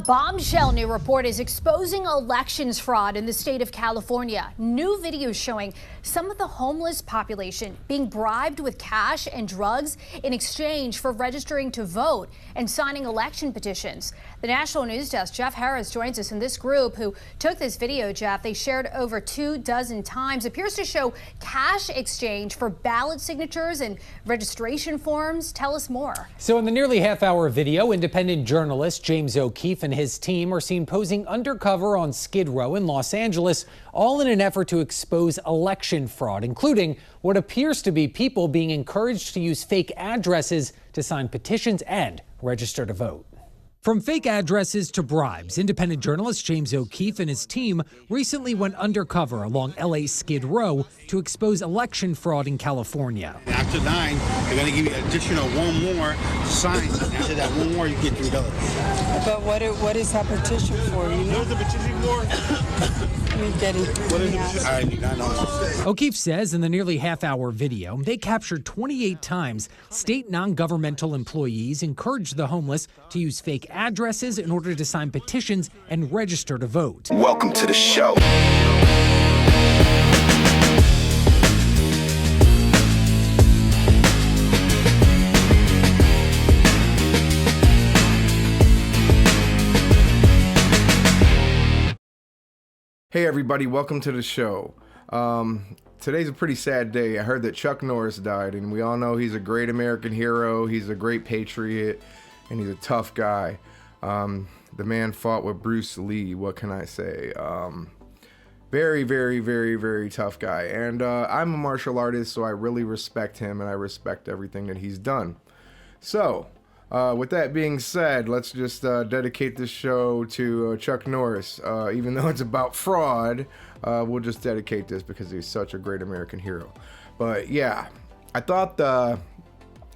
bombshell new report is exposing elections fraud in the state of California. New videos showing some of the homeless population being bribed with cash and drugs in exchange for registering to vote and signing election petitions. The National News Desk, Jeff Harris, joins us in this group who took this video, Jeff. They shared over 24 times. Appears to show cash exchange for ballot signatures and registration forms. Tell us more. So in the nearly half-hour video, independent journalist James O'Keefe and his team are seen posing undercover on Skid Row in Los Angeles, all in an effort to expose election fraud, including what appears to be people being encouraged to use fake addresses to sign petitions and register to vote. From fake addresses to bribes, independent journalist James O'Keefe and his team recently went undercover along LA's Skid Row to expose election fraud in California. After 9, they're going to give you additional one more sign. After that one more, you get $3. But what is that petition for? You know the petition for? What is the petition? I do not know. O'Keefe says in the nearly half-hour video, they captured 28 times state non-governmental employees encouraged the homeless to use fake addresses in order to sign petitions and register to vote. Welcome to the show. Hey everybody, welcome to the show. Today's a pretty sad day. I heard that Chuck Norris died, and we all know he's a great American hero, he's a great patriot, and he's a tough guy. The man fought with Bruce Lee, what can I say? Very, very, very, very tough guy. And I'm a martial artist, so I really respect him, and I respect everything that he's done. So, with that being said, let's just dedicate this show to Chuck Norris. Even though it's about fraud, we'll just dedicate this because he's such a great American hero. But yeah, I thought the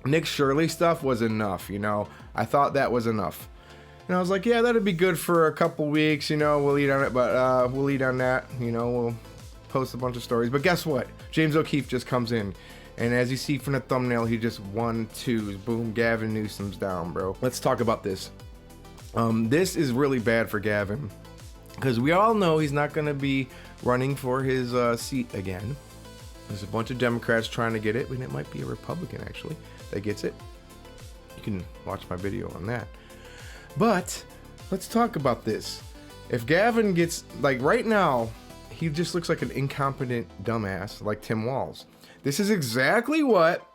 Nick Shirley stuff was enough, you know. I thought that was enough. And I was like, yeah, that'd be good for a couple weeks, you know, we'll eat on it, but we'll eat on that, you know, we'll post a bunch of stories. But guess what? James O'Keefe just comes in. And as you see from the thumbnail, he just 1-2s. Boom, Gavin Newsom's down, bro. Let's talk about this. This is really bad for Gavin, because we all know he's not going to be running for his seat again. There's a bunch of Democrats trying to get it, and it might be a Republican, actually, that gets it. You can watch my video on that. But let's talk about this. If Gavin gets, like right now, he just looks like an incompetent dumbass like Tim Walz. This is exactly what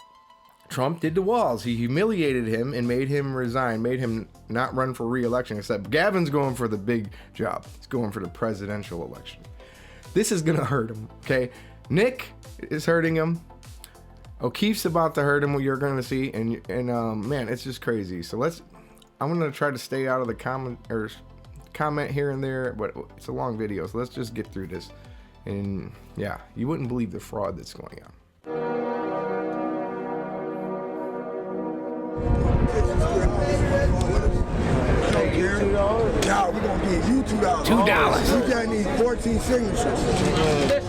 Trump did to Walz. He humiliated him and made him resign, made him not run for re-election, except Gavin's going for the big job. He's going for the presidential election. This is gonna hurt him, okay? Nick is hurting him. O'Keefe's about to hurt him, what you're gonna see, and man, it's just crazy. So I'm gonna try to stay out of the comment here and there, but it's a long video, so let's just get through this. And yeah, you wouldn't believe the fraud that's going on. Now we're gonna give you $2. You gotta need 14 signatures.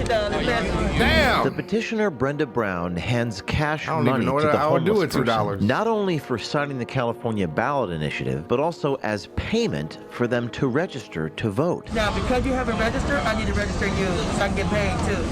Damn! The petitioner Brenda Brown hands cash I don't money even know to what the I would do homeless with $2. person, not only for signing the California ballot initiative, but also as payment for them to register to vote. Now, because you haven't registered, I need to register you so I can get paid too.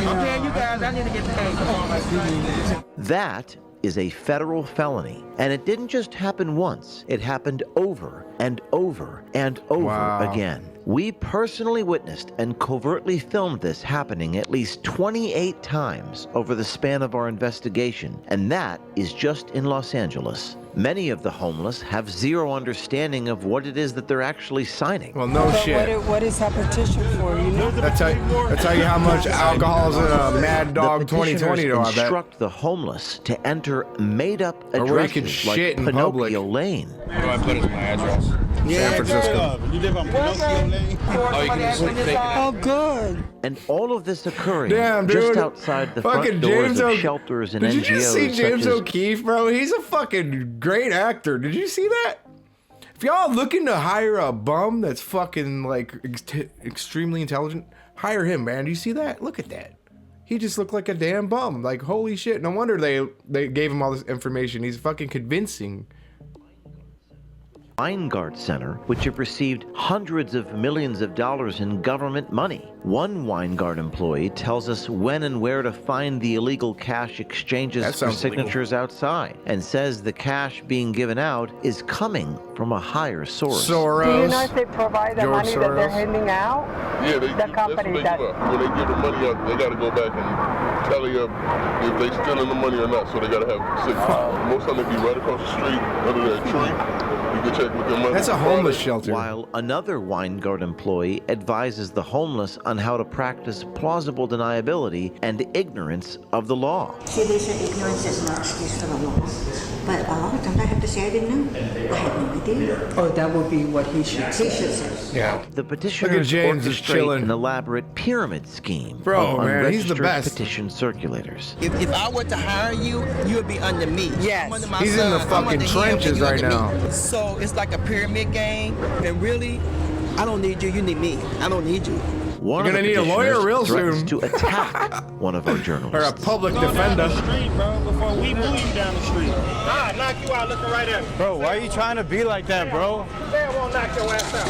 I'm paying you guys, I need to get paid. That is a federal felony. And it didn't just happen once. It happened over and over and over again. We personally witnessed and covertly filmed this happening at least 28 times over the span of our investigation, and that is just in Los Angeles. Many of the homeless have zero understanding of what it is that they're actually signing. Well, no shit. What is that petition for? You know? That's tell you how much alcohol's in a Mad Dog 2020, though, I bet. Instruct the homeless to enter made-up addresses like Pinocchio Lane. Where do I put it in my address? San Francisco. You live on Pinocchio Lane? Oh, you can just fake Oh, good. And all of this occurring Damn, just dude. outside the Fucking front doors James of shelters and NGOs. Did you just see James such as O'Keefe, bro? He's a fucking great actor. Did you see that? If y'all looking to hire a bum that's fucking like extremely intelligent, hire him, man. Do you see that? Look at that. He just looked like a damn bum. Like, holy shit. No wonder they gave him all this information. He's fucking convincing. Weingart Center, which have received hundreds of millions of dollars in government money. One Weingart employee tells us when and where to find the illegal cash exchanges for signatures outside, and says the cash being given out is coming from a higher source. Soros. Do you know if they provide the money that they're handing out? Yeah, the company that's what they do. When they give the money out, they got to go back and tally up if they stealing the money or not. So they got to have signatures. Most of them be right across the street under that tree. You can check with their money. That's a homeless shelter. While another Weingart employee advises the homeless on how to practice plausible deniability and ignorance of the law. See, they say ignorance is no excuse for the law. But a lot of times I have to say I didn't know. I had no idea. Oh, that would be what he should say. He should say. Yeah. The petitioners James is orchestrate chilling. an elaborate pyramid scheme Bro, of man, he's the unregistered best. petition circulators. If I were to hire you, you would be under me. Yes. I'm under my He's in the son, I'm fucking under him, trenches and you right under me. now. So it's like a pyramid game, and really, I don't need you, you need me. I don't need you. One You're of the gonna need a lawyer petitioners real threatens soon. to attack one of our Or a journalists. public defender. street, bro, before we move you down the street. Nah, knock you out looking right at me. Bro, why are you trying to be like that, bro? They won't knock your ass out.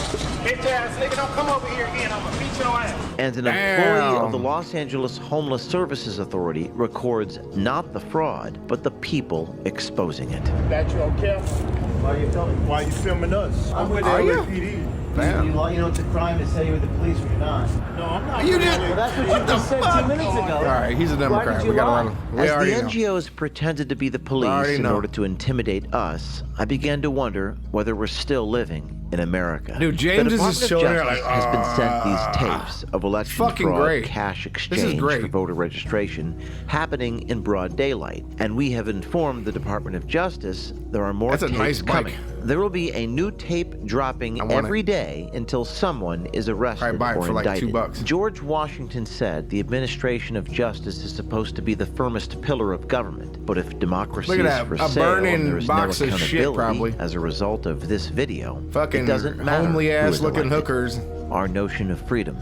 Bitch ass nigga, don't come over here again. I'm gonna beat your ass. And an employee of the Los Angeles Homeless Services Authority records not the fraud, but the people exposing it. That you okay? Why are you filming? Why you filming us? I'm with the Are you? LAPD. Damn. You know it's a crime to say you're with the police when you're not. No, I'm not. You did. Well, that's what you just said 2 minutes ago. All right, he's a Democrat. did you We gotta lie? let him. We As already the know. NGOs pretended to be the police Already in know. order to intimidate us, I began to wonder whether we're still living in America. Dude, James the is just Department of chilling there Justice like, has been sent these tapes of election fucking fraud, great. cash This is exchange great. for voter registration happening in broad daylight, and we have informed the Department of Justice there are more That's a tapes nice bike. coming. There will be a new tape dropping want every day until someone is arrested buy it or for like indicted. $2. George Washington said the administration of justice is supposed to be the firmest pillar of government, but if democracy Look at is that, for a sale burning and there is no box of shit, accountability probably. as a result of this video, Fucking it doesn't matter homely who ass is looking elected. hookers. Our notion of freedom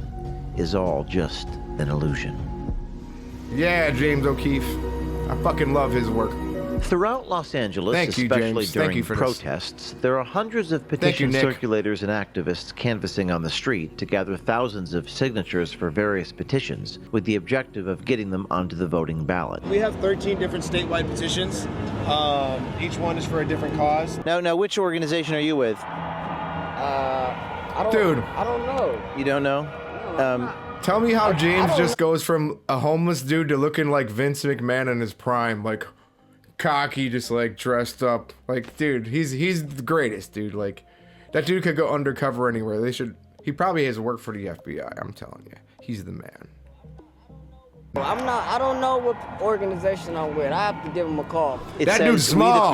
is all just an illusion. Yeah, James O'Keefe. I fucking love his work. Throughout Los Angeles, Thank you, especially James. Thank during you for this. protests, there are hundreds of you, petition Nick. circulators and activists canvassing on the street to gather thousands of signatures for various petitions with the objective of getting them onto the voting ballot. We have 13 different statewide petitions. Each one is for a different cause. Now, which organization are you with? I don't, Dude. I don't know. You don't know? Tell me how James just goes from a homeless dude to looking like Vince McMahon in his prime, like cocky, just like dressed up. Like, dude, he's the greatest, dude. Like, that dude could go undercover anywhere. He probably has worked for the FBI. I'm telling you, he's the man. I don't know what organization I'm with. I have to give him a call. That dude's small.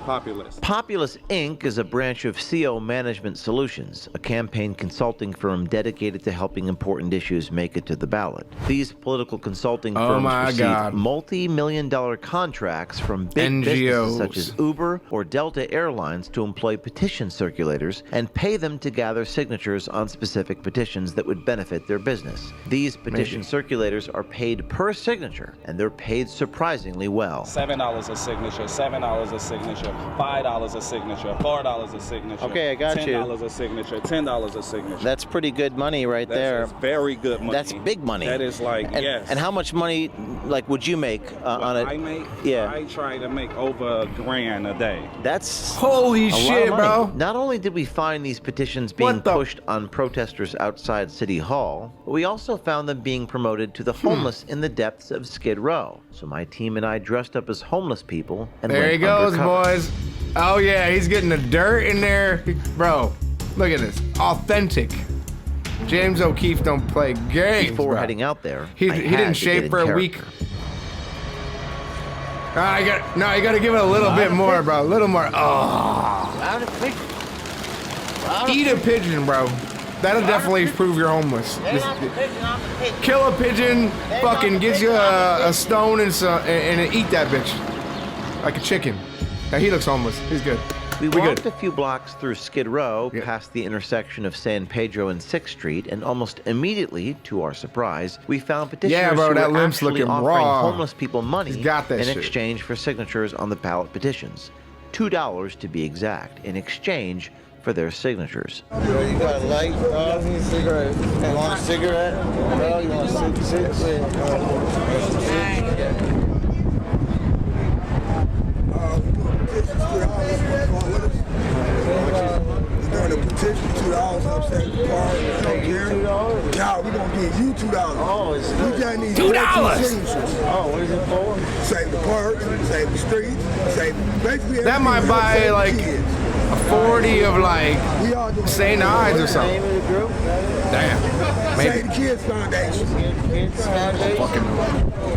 Populous Inc. is a branch of CO Management Solutions, a campaign consulting firm dedicated to helping important issues make it to the ballot. These political consulting firms receive multi-million-dollar contracts from big businesses such as Uber or Delta Airlines to employ petition circulators and pay them to gather signatures on specific petitions that would benefit their business. These petition circulators are paid per signature, and they're paid surprisingly well. $7 a signature, $7 a signature, $5 a signature, $4 a signature. Okay, I got you. $10 a signature, $10 a signature. That's pretty good money right there. That's very good money. That's big money. That is like, yes. And how much money, like, would you make on it? I make? Yeah. I try to make over $1,000 a day. That's holy a lot shit, of money. bro. Not only did we find these petitions being pushed on protesters outside City Hall, but we also found them being promoted to the homeless in the depths of Skid Row. So my team and I dressed up as homeless people and There went he goes, undercover. boys. Oh yeah, he's getting the dirt in there. Bro, look at this. Authentic. James O'Keefe don't play games, Before bro. heading out there, He I had didn't to shave get for in a week. character. You gotta give it a little bit more, bro. A little more. Oh. Eat a pigeon, bro. That'll definitely prove you're homeless. Kill a pigeon, fucking get you a stone and eat that bitch. Like a chicken. Now he looks homeless. He's good. We We walked good. a few blocks through Skid Row, past the intersection of San Pedro and 6th Street, and almost immediately, to our surprise, we found petitioners Yeah, bro, who that were limp's actually looking offering raw. homeless people money He's got that in shit. exchange for signatures on the ballot petitions. $2 to be exact, in exchange for their signatures. You got a light, dog? You want a cigarette? Bro, you want a cigarette? We're going to petition $2 upset the park. $2? Yeah, we're going to give you $2. Oh, it's we just need $2 signatures. Oh, what is it for? Save the parks, save the streets, save basically that might buy like a 40 of like St. Ides or something. Damn. Maybe. Save the Kids Foundation. Kids Foundation?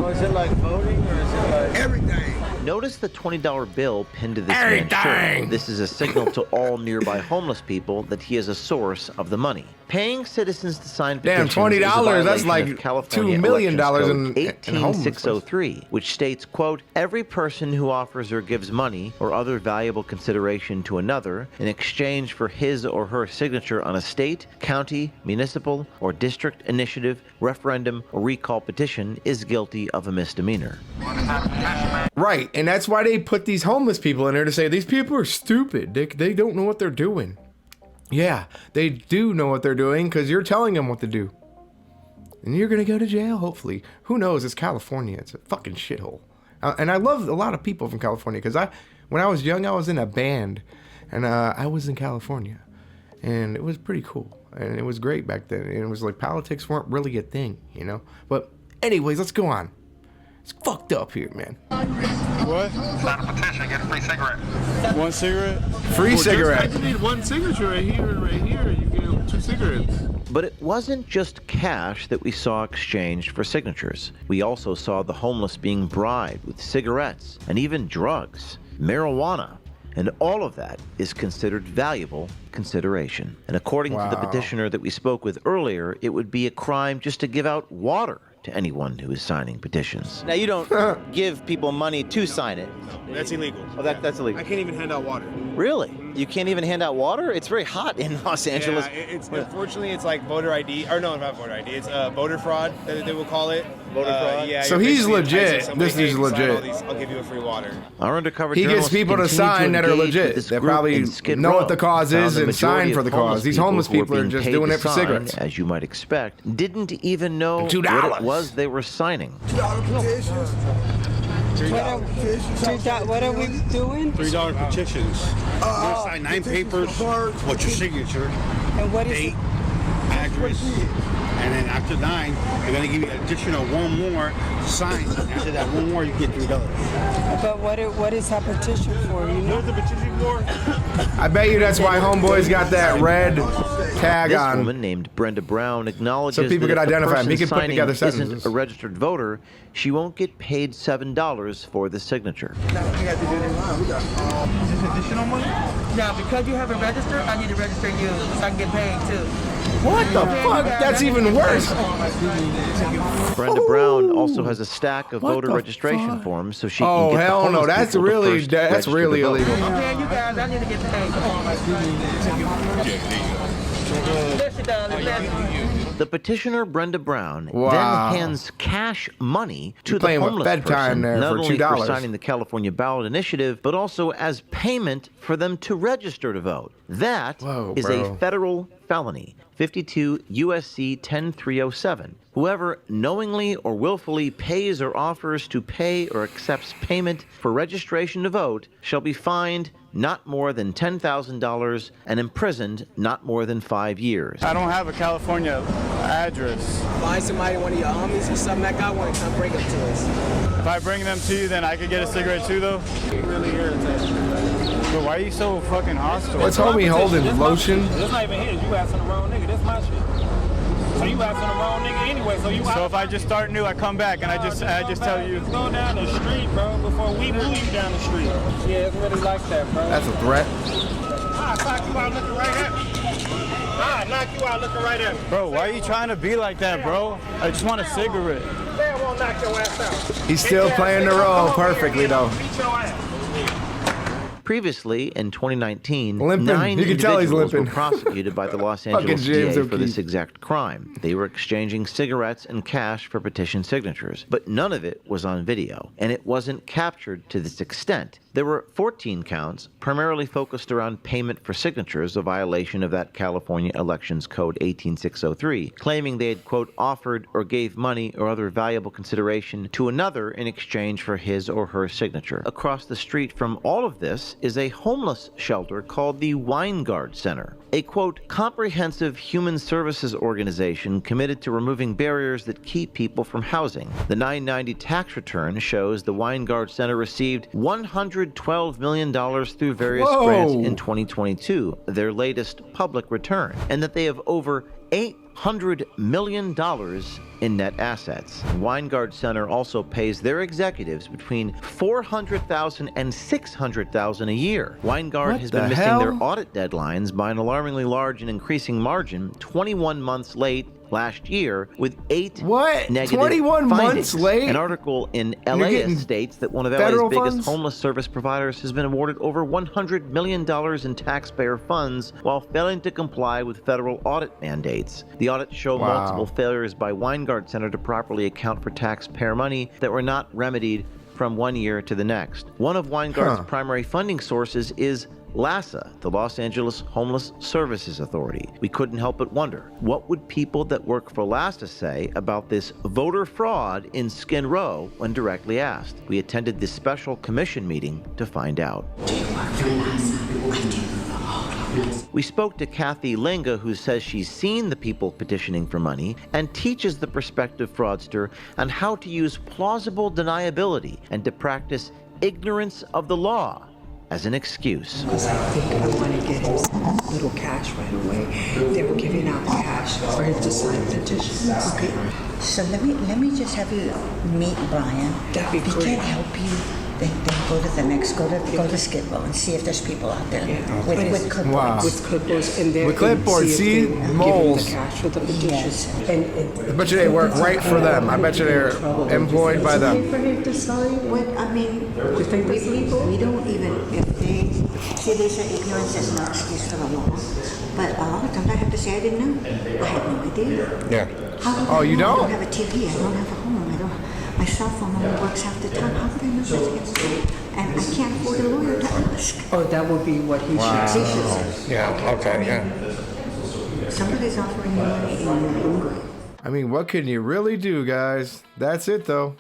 Oh, is it like voting or is it like everything? Notice the $20 bill pinned to this man's shirt. This is a signal to all nearby homeless people that he is a source of the money. Paying citizens to sign petitions $20, that's like $2 million in 18603, which states, quote, every person who offers or gives money or other valuable consideration to another in exchange for his or her signature on a state, county, municipal, or district initiative, referendum, or recall petition is guilty of a misdemeanor. Right, and that's why they put these homeless people in there to say these people are stupid. They don't know what they're doing. Yeah, they do know what they're doing because you're telling them what to do. And you're going to go to jail, hopefully. Who knows? It's California. It's a fucking shithole. And I love a lot of people from California because when I was young, I was in a band. And I was in California. And it was pretty cool. And it was great back then. And it was like politics weren't really a thing, you know? But anyways, let's go on. It's fucked up here, man. What? Sign a petition, get a free cigarette. One cigarette? Free cigarette. I just need one signature right here. You get 2 cigarettes. But it wasn't just cash that we saw exchanged for signatures. We also saw the homeless being bribed with cigarettes and even drugs, marijuana. And all of that is considered valuable consideration. And according to the petitioner that we spoke with earlier, it would be a crime just to give out water to anyone who is signing petitions. Now, you don't give people money to sign it. That's illegal. Oh, that's illegal. I can't even hand out water. Really? You can't even hand out water? It's very hot in Los Angeles. Yeah, unfortunately, it's like voter ID, or no, not voter ID. It's voter fraud that they will call it. Voter fraud? Yeah. So he's legit. This is legit. I'll give you a free water. Our undercover he gets people to sign that are legit. They probably know what the cause is and sign for the cause. These homeless people are just doing it for cigarettes. As you might expect, didn't even know what it was they were signing. What are we doing? $3 petitions. You're gonna sign 9 papers. What's your signature? And what is date, address, and then after 9, they're gonna give you additional 1 more to sign. After that 1 more, you get $3. But what is that petition for? You know? What's the petition for? I bet you that's why homeboy's got that red tag this on. This woman named Brenda Brown acknowledges so people that can if the identify him. He person can put signing together isn't sentences. a registered voter, she won't get paid $7 for the signature. Is this additional money? Now, because you haven't registered, I need to register you so I can get paid too. What the fuck? That's even worse. Brenda Brown also has a stack of voter registration forms so she can get the hell no, homeless that's people to really first that's register really to vote. illegal. I'm paying you guys, I need to get paid. The petitioner, Brenda Brown, Wow. then hands cash money to You're the playing with homeless bedtime person, there not for only for $2. signing the California ballot initiative, but also as payment for them to register to vote. That is a federal felony, 52 U.S.C. 10307. Whoever knowingly or willfully pays or offers to pay or accepts payment for registration to vote shall be fined not more than $10,000 and imprisoned not more than 5 years. I don't have a California address. Find somebody, one of your homies or something like that, want to come bring them to us. If I bring them to you, then I could get a cigarette too, though? Really irritating. But why are you so fucking hostile? What's homie holding? Lotion? That's not even his. You asking the wrong nigga. That's my shit. So you asking the wrong nigga anyway. So if I just start new, I come back and I just tell you. Go down the street, bro, before we move you down the street. Yeah, it's really like that, bro. That's a threat. I'll knock you out looking right at me. I'll knock you out looking right at me. Bro, why are you trying to be like that, bro? I just want a cigarette. They won't knock your ass out. He's still playing the role perfectly, though. Beat your ass. Previously, in 2019, limping. 9 You can tell he's individuals were limping. prosecuted by the Los Angeles James DA for O'Keefe. this exact crime. They were exchanging cigarettes and cash for petition signatures, but none of it was on video, and it wasn't captured to this extent. There were 14 counts, primarily focused around payment for signatures, a violation of that California Elections Code 18603, claiming they had, quote, offered or gave money or other valuable consideration to another in exchange for his or her signature. Across the street from all of this is a homeless shelter called the Weingard Center, a, quote, comprehensive human services organization committed to removing barriers that keep people from housing. The 990 tax return shows the Weingard Center received $112 million through various grants in 2022, their latest public return, and that they have over $800 million in net assets. Weingard Center also pays their executives between $400,000 and $600,000 a year. Weingard has been missing their audit deadlines by an alarmingly large and increasing margin, 21 months late last year, with 8 negative 21 findings. months late? An article in LA states that one of LA's biggest homeless service providers has been awarded over $100 million in taxpayer funds while failing to comply with federal audit mandates. The audits show multiple failures by Weingard Center to properly account for taxpayer money that were not remedied from one year to the next. One of Weingard's primary funding sources is LASA, the Los Angeles Homeless Services Authority. We couldn't help but wonder, what would people that work for LASA say about this voter fraud in Skid Row when directly asked? We attended this special commission meeting to find out. Do you work for LASA? I do. We spoke to Kathy Linga, who says she's seen the people petitioning for money and teaches the prospective fraudster on how to use plausible deniability and to practice ignorance of the law as an excuse. Because I think I want to get him some little cash right away. They were giving out cash for him to sign petitions. Okay, so let me just have you meet Brian. That'd be great. He can't help you. Then go to the next, go to Skid Row and see if there's people out there with clipboards. Wow. With clipboards and with clipboards, see moles. The cash for the petitions. And I bet you they work right for them. I bet you they're employed by them. For him to sign? What, I mean, we don't even, if they, see, they say ignorance is no excuse for the law. But a lot of times I have to say I didn't know. I had no idea. Yeah. Oh, you don't? I don't have a TV, I don't have a home, my cell phone only works half the time. How could I know this against me? And I can't afford a lawyer to ask. oh, that would be what he should say. Yeah, okay, yeah. Somebody's offering you money and you're hungry. I mean, what can you really do, guys? That's it, though.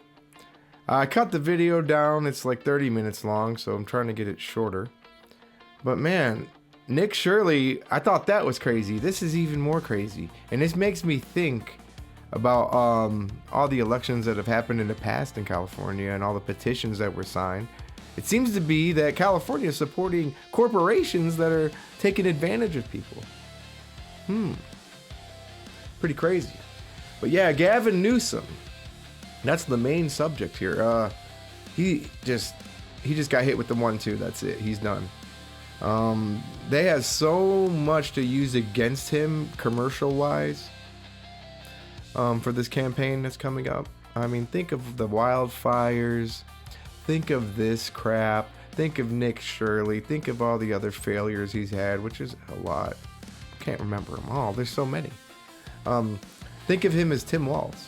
I cut the video down. It's like 30 minutes long, so I'm trying to get it shorter. But man, Nick Shirley, I thought that was crazy. This is even more crazy. And this makes me think about all the elections that have happened in the past in California and all the petitions that were signed. It seems to be that California is supporting corporations that are taking advantage of people. Pretty crazy. But yeah, Gavin Newsom. That's the main subject here. He just got hit with the 1-2. That's it. He's done. They have so much to use against him commercial-wise. For this campaign that's coming up. I mean, think of the wildfires, think of this crap, think of Nick Shirley, think of all the other failures he's had, which is a lot. Can't remember them all. There's so many. Think of him as Tim Walz,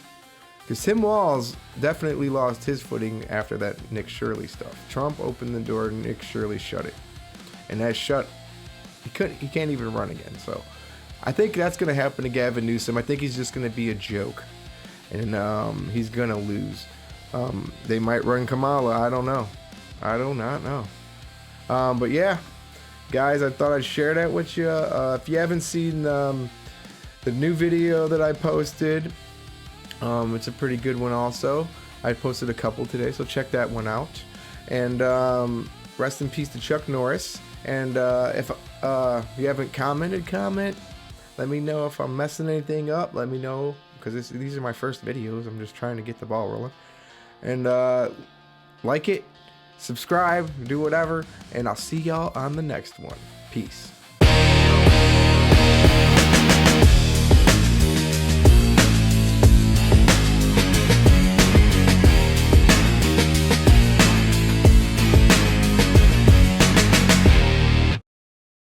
because Tim Walz definitely lost his footing after that Nick Shirley stuff. Trump opened the door, Nick Shirley shut it, and that shut. He can't even run again. So I think that's going to happen to Gavin Newsom. I think he's just going to be a joke, and he's going to lose. They might run Kamala. I don't know. I do not know. But yeah, guys, I thought I'd share that with you. If you haven't seen the new video that I posted, it's a pretty good one also. I posted a couple today, so check that one out. And rest in peace to Chuck Norris. And if you haven't commented, comment. Let me know if I'm messing anything up. Let me know, because these are my first videos. I'm just trying to get the ball rolling. And like it, subscribe, do whatever, and I'll see y'all on the next one. Peace.